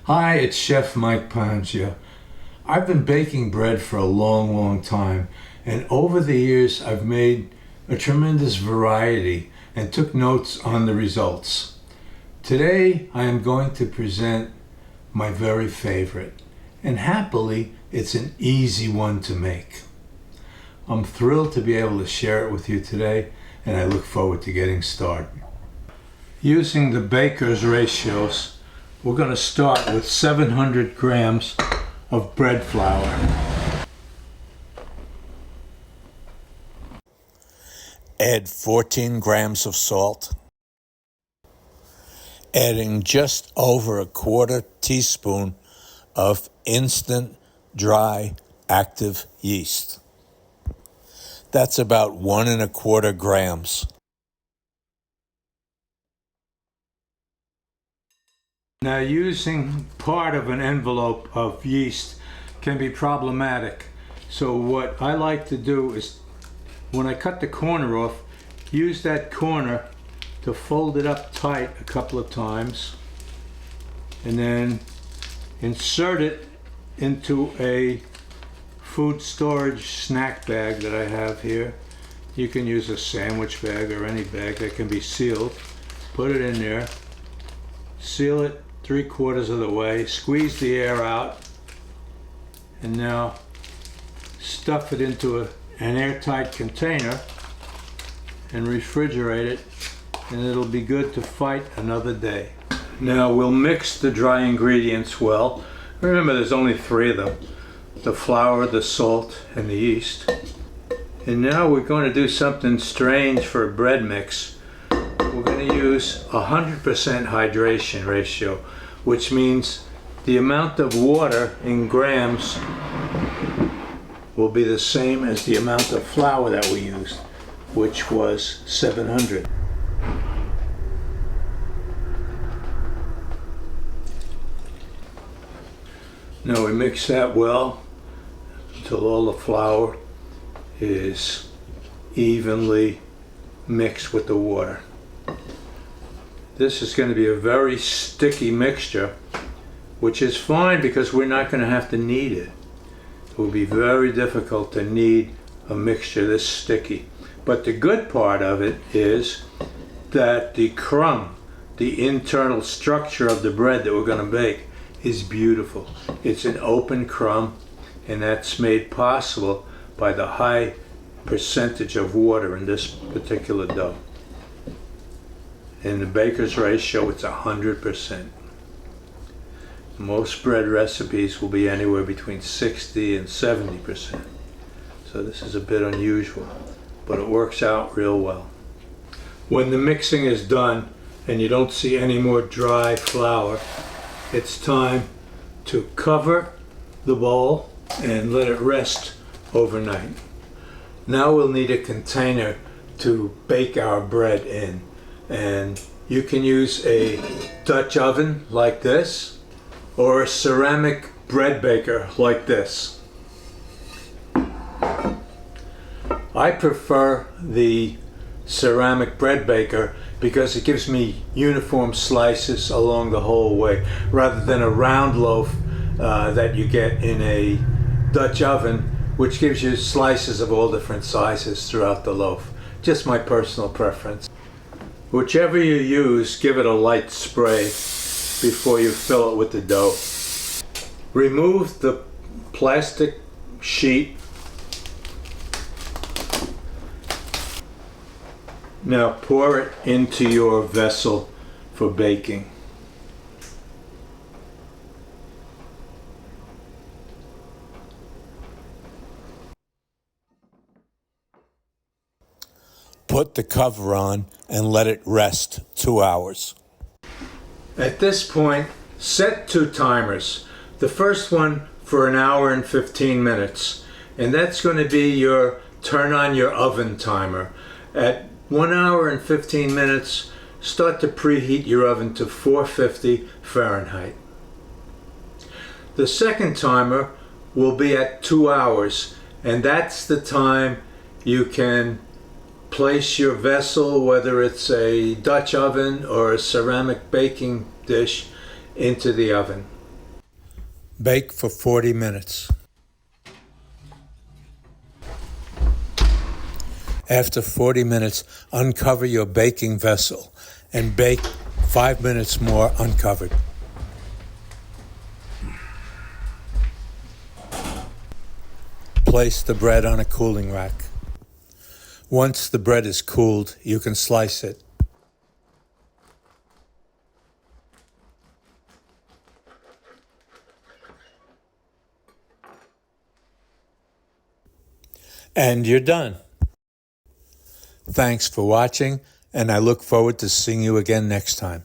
Hi, it's Chef Mike Pangea. I've been baking bread for a long time, and over the years I've made a tremendous variety and took notes on the results. Today I am going to present my very favorite, and happily it's an easy one to make. I'm thrilled to be able to share it with you today, and I look forward to getting started. Using the baker's ratios, we're going to start with 700 grams of bread flour. Add 14 grams of salt. Adding just over a quarter teaspoon of instant dry active yeast. That's about 1 1/4 grams. Now, using part of an envelope of yeast can be problematic. So what I like to do is, when I cut the corner off, use that corner to fold it up tight a couple of times and then insert it into a food storage snack bag that I have here. You can use a sandwich bag or any bag that can be sealed. Put it in there, seal it 3/4 of the way, squeeze the air out, and now stuff it into an airtight container and refrigerate it, and it'll be good to fight another day. Now we'll mix the dry ingredients well. Remember, there's only 3 of them: the flour, the salt, and the yeast. And now we're going to do something strange for a bread mix. We're going to use 100% hydration ratio, which means the amount of water in grams will be the same as the amount of flour that we used, which was 700. Now we mix that well until all the flour is evenly mixed with the water. This is going to be a very sticky mixture, which is fine because we're not going to have to knead it. It will be very difficult to knead a mixture this sticky. But the good part of it is that the crumb, the internal structure of the bread that we're going to bake, is beautiful. It's an open crumb, and that's made possible by the high percentage of water in this particular dough. In the baker's ratio, it's 100%. Most bread recipes will be anywhere between 60 and 70%. So this is a bit unusual, but it works out real well. When the mixing is done and you don't see any more dry flour, it's time to cover the bowl and let it rest overnight. Now we'll need a container to bake our bread in. And you can use a Dutch oven like this, or a ceramic bread baker like this. I prefer the ceramic bread baker because it gives me uniform slices along the whole way, rather than a round loaf that you get in a Dutch oven, which gives you slices of all different sizes throughout the loaf. Just my personal preference. Whichever you use, give it a light spray before you fill it with the dough. Remove the plastic sheet. Now pour it into your vessel for baking. Put the cover on and let it rest 2 hours. At this point, set 2 timers. The first one for 1 hour and 15 minutes. And that's going to be your turn on your oven timer. At 1 hour and 15 minutes, start to preheat your oven to 450 Fahrenheit. The second timer will be at 2 hours, and that's the time you can place your vessel, whether it's a Dutch oven or a ceramic baking dish, into the oven. Bake for 40 minutes. After 40 minutes, uncover your baking vessel and bake 5 minutes more uncovered. Place the bread on a cooling rack. Once the bread is cooled, you can slice it. And you're done. Thanks for watching, and I look forward to seeing you again next time.